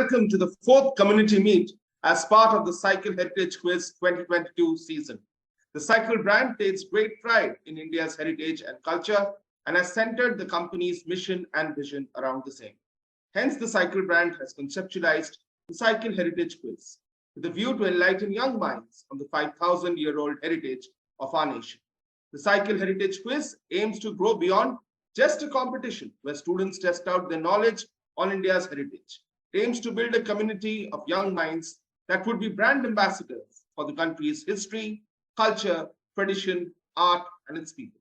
welcome to the fourth community meet as part of the Cycle Heritage Quiz 2022 season. The Cycle brand takes great pride in India's heritage and culture and has centered the company's mission and vision around the same. Hence, the Cycle brand has conceptualized the Cycle Heritage Quiz with a view to enlighten young minds on the 5,000-year-old heritage of our nation. The Cycle Heritage Quiz aims to grow beyond just a competition where students test out their knowledge on India's heritage. It aims to build a community of young minds that would be brand ambassadors for the country's history, culture, tradition, art, and its people.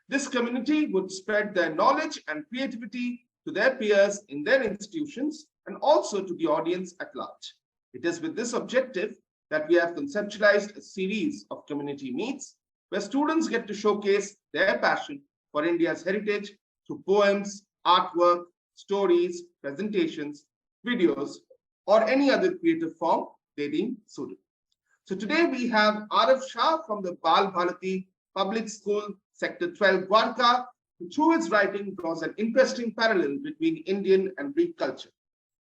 This community would spread their knowledge and creativity to their peers in their institutions and also to the audience at large. It is with this objective that we have conceptualized a series of community meets where students get to showcase their passion for India's heritage through poems, artwork, stories, presentations, videos, or any other creative form they deem suitable. So today we have Arav Shah from the Bal Bharati Public School, Sector 12, Dwarka, who through his writing draws an interesting parallel between Indian and Greek culture.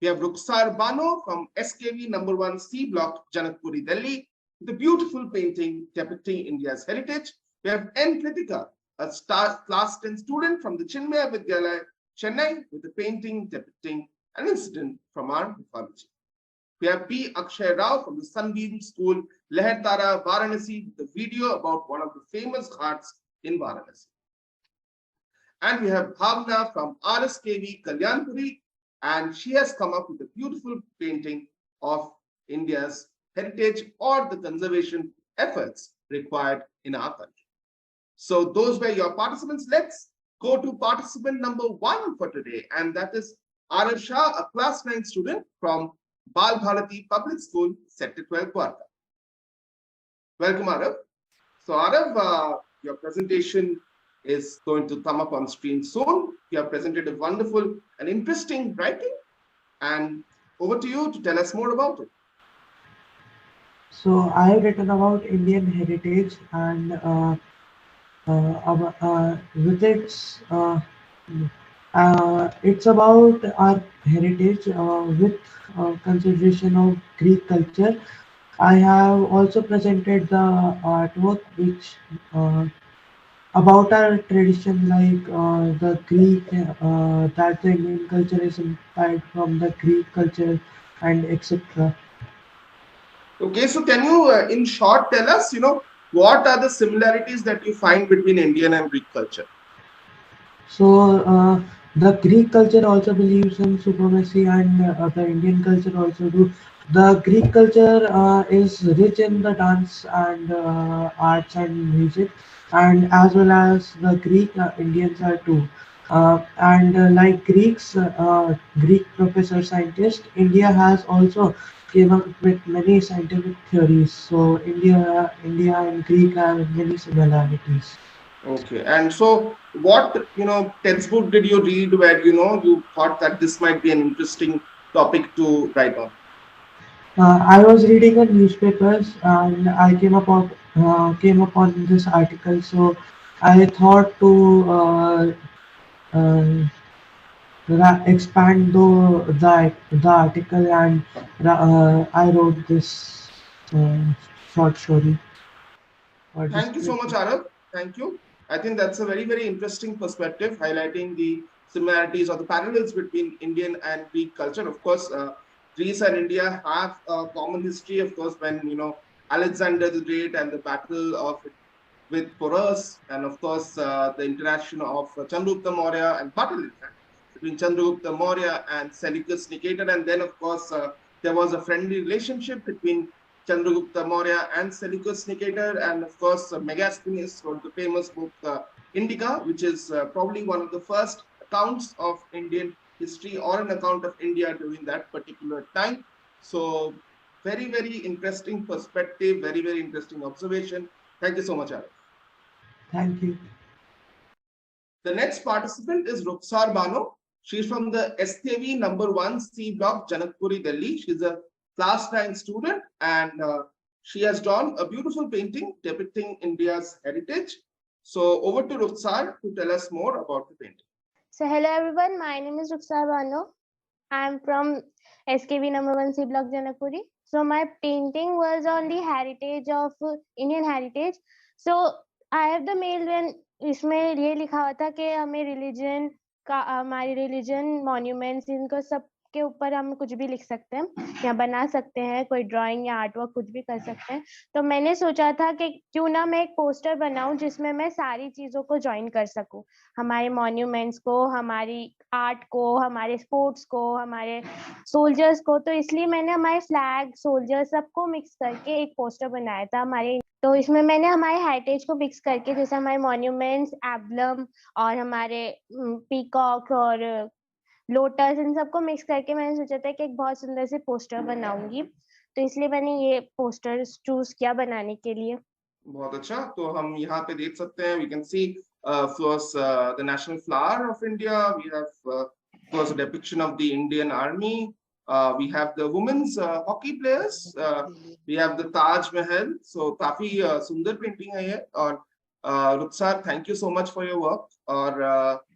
We have Rukhsar Bano from SKV number 1 C Block, Janakpuri, Delhi, with a beautiful painting depicting India's heritage. We have N. Kritika, a class 10 student from the Chinmaya Vidyalaya, Chennai, with a painting depicting an incident from our mythology. We have P. Akshay Rao from the Sunbeam School, Lehertara, Varanasi, with a video about one of the famous ghats in Varanasi. And we have Bhavna from RSKV, Kalyanpuri, and she has come up with a beautiful painting of India's heritage or the conservation efforts required in our country. So those were your participants. Let's go to participant number 1 for today, and that is Arav Shah, a class 9 student from Bal Bharati Public School, Sector 12, Dwarka. Welcome, Arav. So Arav, your presentation is going to come up on screen soon. You have presented a wonderful and interesting writing, and over to you to tell us more about it. So I have written about Indian heritage and with it's about our heritage with consideration of Greek culture. I have also presented the artwork which about our tradition, like the Greek, that the Indian culture is inspired from the Greek culture and etc. Okay, so can you, in short, tell us, what are the similarities that you find between Indian and Greek culture? So the Greek culture also believes in supremacy, and the Indian culture also do. The Greek culture is rich in the dance and arts and music, and as well as the Greek Indians are too. And like Greek professor scientist, India has also came up with many scientific theories. So India and Greek have many similarities. Okay, and so what, textbook did you read where, you thought that this might be an interesting topic to write on? I was reading a newspapers and I came upon this article. So I thought to uh, expand the article, and I wrote this short story or Thank you so much, description. Arav. Thank you. I think that's a very, very interesting perspective, highlighting the similarities or the parallels between Indian and Greek culture. Of course, Greece and India have a common history, of course, when, Alexander the Great and the battle of with Porus, and of course, the interaction of Chandragupta Maurya and battle, in fact, between Chandragupta Maurya and Seleucus Nicator. And then, of course, there was a friendly relationship between Chandragupta Maurya and Seleucus Nicator. And of course, Megasthenes wrote the famous book Indica, which is probably one of the first accounts of Indian history or an account of India during that particular time. So, very, very interesting perspective, very, very interesting observation. Thank you so much, Arif. Thank you. The next participant is Rukhsar Bano. She's from the SKV number 1 C Block, Janakpuri, Delhi. She's a class 9 student, and she has drawn a beautiful painting depicting India's heritage. So over to Rukhsar to tell us more about the painting. So hello everyone, my name is Rukhsar Bano. I'm from SKV number 1C block Janakpuri. So my painting was on the heritage of Indian heritage. So I have the mail when इसमें ये लिखा हुआ था कि हमें religion का हमारी religion monuments इनको सब के ऊपर हम कुछ भी लिख सकते हैं या बना सकते हैं, कोई ड्राइंग या आर्ट वर्क कुछ भी कर सकते हैं। तो मैंने सोचा था कि क्यों ना मैं एक पोस्टर बनाऊं जिसमें मैं सारी चीजों को ज्वाइन कर सकूं, हमारे मॉन्यूमेंट्स को, हमारी आर्ट को, हमारे स्पोर्ट्स को, हमारे सोल्जर्स को। तो इसलिए मैंने हमारे फ्लैग, सोल्जर सबको मिक्स करके एक पोस्टर बनाया था हमारे। तो इसमें मैंने हमारे हेरिटेज को मिक्स करके, जैसे हमारे मॉन्यूमेंट्स, एम्बलम और हमारे पीकॉक और लोटस, इन सबको मिक्स करके मैंने सोचा था कि एक बहुत सुंदर से पोस्टर बनाऊंगी। तो इसलिए मैंने ये पोस्टर चूज किया बनाने के लिए। बहुत अच्छा। तो हम यहाँ पे देख सकते हैं, we can see first the national flower of India. We have first a depiction of the Indian Army. We have the women's hockey players. We have the Taj Mahal. So काफी सुंदर पेंटिंग है ये। और Rukhsar, thank you so much for your work. और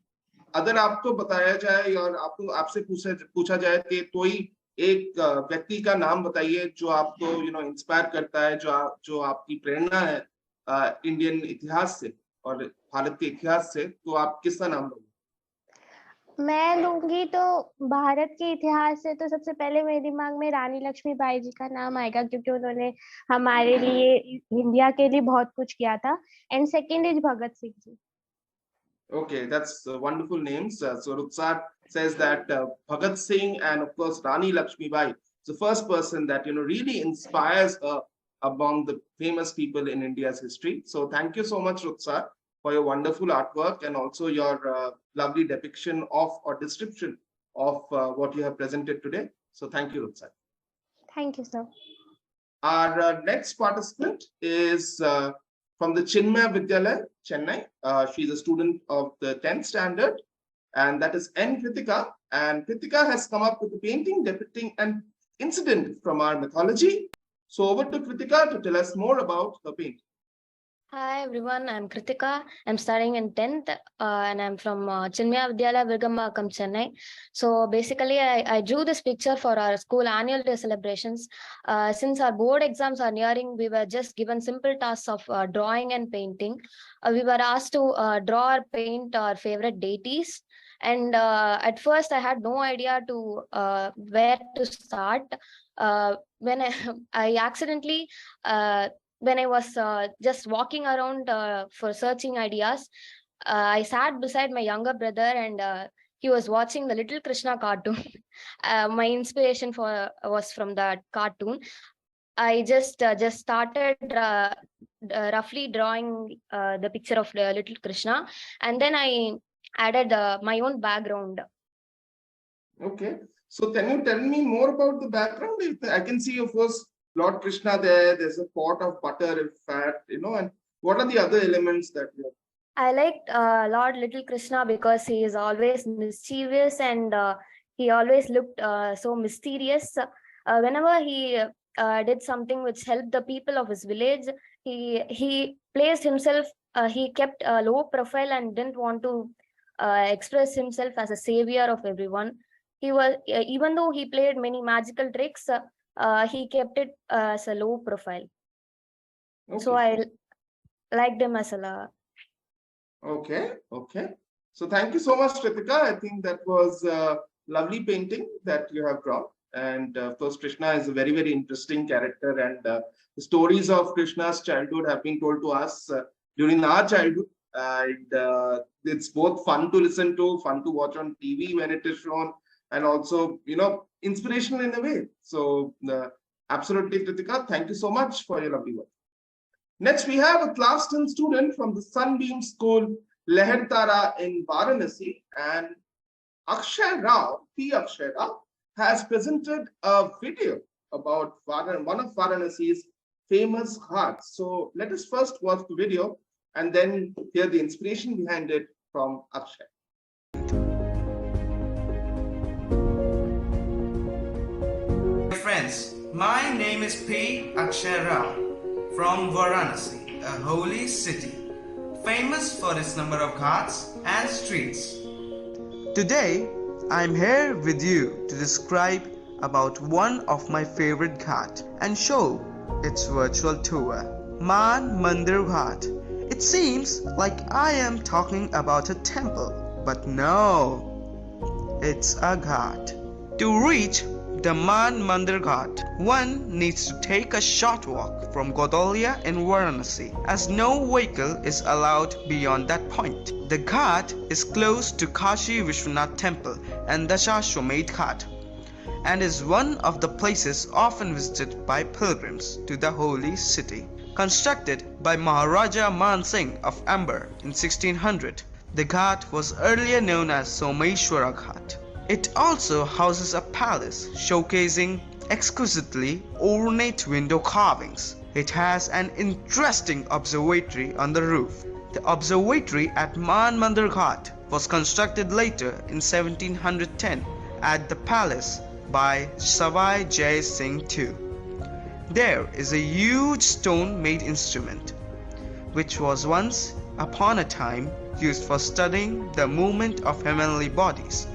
अगर आपको बताया जाए और आपको आपसे पूछा जाए कि कोई एक व्यक्ति का नाम बताइए जो आपको इंस्पायर करता है, जो आपकी प्रेरणा है इंडियन इतिहास से और भारत के इतिहास से, तो आप किसका नाम लोगे? मैं लूंगी तो भारत के इतिहास से तो सबसे पहले मेरे दिमाग में रानी लक्ष्मीबाई जी का नाम आएगा, क्योंकि उन्होंने हमारे लिए, इंडिया के लिए बहुत कुछ किया था। And second is Bhagat Singh ji. Okay, that's wonderful names. So Rukhsar says that Bhagat Singh and of course Rani Lakshmibai is the first person that really inspires her among the famous people in India's history. So thank you so much, Rukhsar, for your wonderful artwork and also your lovely depiction of or description of what you have presented today. So thank you, Rukhsar. Thank you, sir. Our next participant is from the Chinmaya Vidyalaya, Chennai. She's a student of the 10th standard, and that is N. Kritika. And Kritika has come up with a painting depicting an incident from our mythology. So over to Kritika to tell us more about her painting. Hi everyone, I'm Kritika. I'm studying in 10th and I'm from Chinmaya Vidyalaya, Virgambakam, Chennai. So basically I drew this picture for our school annual day celebrations. Since our board exams are nearing, we were just given simple tasks of drawing and painting. We were asked to draw or paint our favorite deities. And at first I had no idea to where to start. When I accidentally when I was just walking around for searching ideas, I sat beside my younger brother and he was watching the Little Krishna cartoon. My inspiration was from that cartoon. I just started roughly drawing the picture of the Little Krishna, and then I added my own background. Okay, so can you tell me more about the background? I can see, of course, Lord Krishna there, there's a pot of butter and fat, and what are the other elements that you have? I liked Lord Little Krishna because he is always mischievous and he always looked so mysterious. Whenever he did something which helped the people of his village, he placed himself, he kept a low profile and didn't want to express himself as a savior of everyone. He was, even though he played many magical tricks, he kept it as a low profile. Okay. So I liked him as a Okay. So thank you so much, Kritika. I think that was a lovely painting that you have drawn. And of course, Krishna is a very, very interesting character. And the stories of Krishna's childhood have been told to us during our childhood. And it's both fun to listen to, fun to watch on TV when it is shown, and also, inspirational in a way. So absolutely, Kritika, thank you so much for your lovely work. Next, we have a class 10 student from the Sunbeam School, Leher Tara in Varanasi, and Akshay Rao, P. Akshay Rao, has presented a video about one of Varanasi's famous ghats. So let us first watch the video and then hear the inspiration behind it from Akshay. Friends, my name is P. Akshay Rao from Varanasi, a holy city, famous for its number of ghats and streets. Today, I am here with you to describe about one of my favorite ghat and show its virtual tour, Man Mandir Ghat. It seems like I am talking about a temple, but no, it's a ghat. To reach the Man Mandir Ghat, one needs to take a short walk from Godalia in Varanasi, as no vehicle is allowed beyond that point. The ghat is close to Kashi Vishwanath Temple and Dashashwamedh Ghat, and is one of the places often visited by pilgrims to the holy city. Constructed by Maharaja Man Singh of Amber in 1600, the ghat was earlier known as Someshwara Ghat. It also houses a palace showcasing exquisitely ornate window carvings. It has an interesting observatory on the roof. The observatory at Man Mandir Ghat was constructed later in 1710 at the palace by Savai Jai Singh II. There is a huge stone-made instrument, which was once upon a time used for studying the movement of heavenly bodies,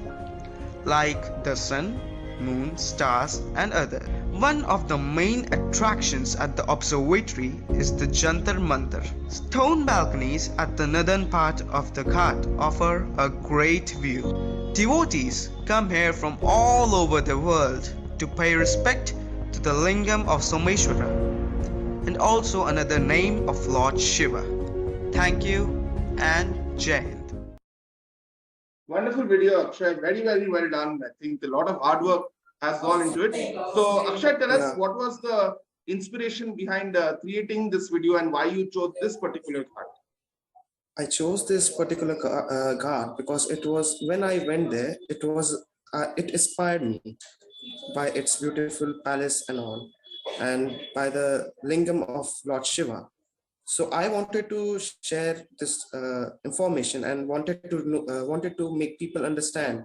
like the sun, moon, stars, and others. One of the main attractions at the observatory is the Jantar Mantar. Stone balconies at the northern part of the ghat offer a great view. Devotees come here from all over the world to pay respect to the lingam of Someshwara, and also another name of Lord Shiva. Thank you and Jai Hind. Wonderful video, Akshay. Very, very well done. I think a lot of hard work has gone into it. So, Akshay, tell us what was the inspiration behind creating this video and why you chose this particular ghat? I chose this particular ghat because it was, when I went there, it inspired me by its beautiful palace and all, and by the lingam of Lord Shiva. So I wanted to share this information and wanted to make people understand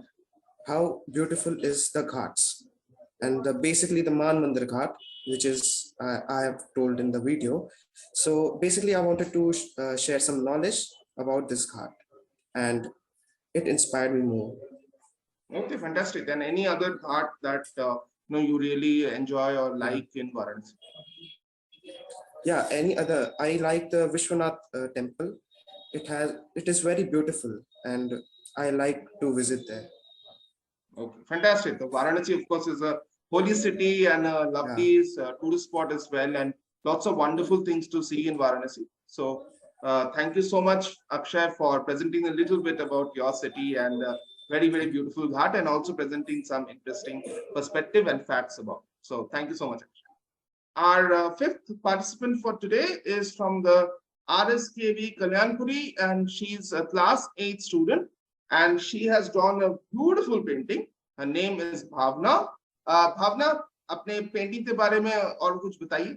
how beautiful is the ghats, and basically the Man Mandir Ghat, which is I have told in the video. So basically I wanted to share some knowledge about this ghat, and it inspired me more. Okay, fantastic. And any other ghat that you really enjoy or like in Varanasi? Yeah, any other? I like the Vishwanath temple. It is very beautiful, and I like to visit there. Okay, fantastic. The Varanasi, of course, is a holy city and a lovely tourist spot as well, and lots of wonderful things to see in Varanasi. So, thank you so much, Akshay, for presenting a little bit about your city and very, very beautiful ghat, and also presenting some interesting perspective and facts about it. So, thank you so much, Akshay. Our fifth participant for today is from the RSKV Kalyanpuri, and she's a class 8 student, and she has drawn a beautiful painting. Her name is Bhavna. Bhavna, अपने painting के बारे में और कुछ बताइए।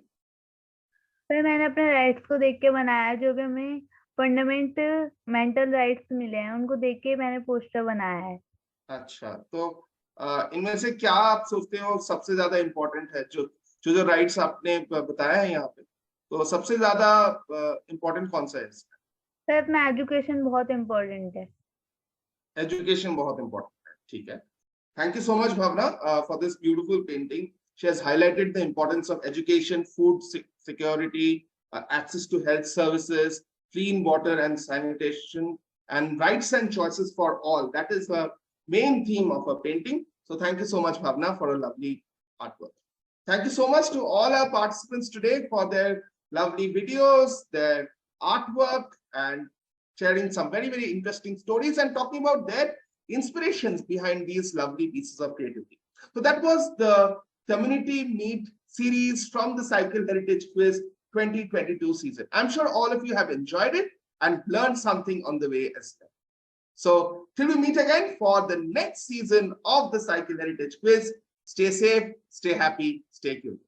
Sir, मैंने अपने rights को देख के बनाया, जो भी हमें फंडामेंटल राइट्स मिले हैं उनको देख के मैंने पोस्टर बनाया है। अच्छा, तो इनमें से क्या आप सोचते हो सबसे ज्यादा इम्पोर्टेंट है? जो राइट्स आपने बताया है यहाँ पे, तो सबसे ज्यादा इम्पोर्टेंट कौन सा है? सर, अपना एजुकेशन बहुत इम्पोर्टेंट है। एजुकेशन बहुत इम्पोर्टेंट है, ठीक है। Thank you so much, Bhavna, for this beautiful painting. She has highlighted the importance of education, food security, access to health services, clean water and sanitation, and rights and choices for all. That is the main theme of her painting. So thank you so much, Bhavna, for a lovely artwork. Thank you so much to all our participants today for their lovely videos, their artwork, and sharing some very, very interesting stories and talking about their inspirations behind these lovely pieces of creativity. So that was the Community Meet series from the Cycle Heritage Quiz 2022 season. I'm sure all of you have enjoyed it and learned something on the way as well. So till we meet again for the next season of the Cycle Heritage Quiz, stay safe, stay happy, stay curious.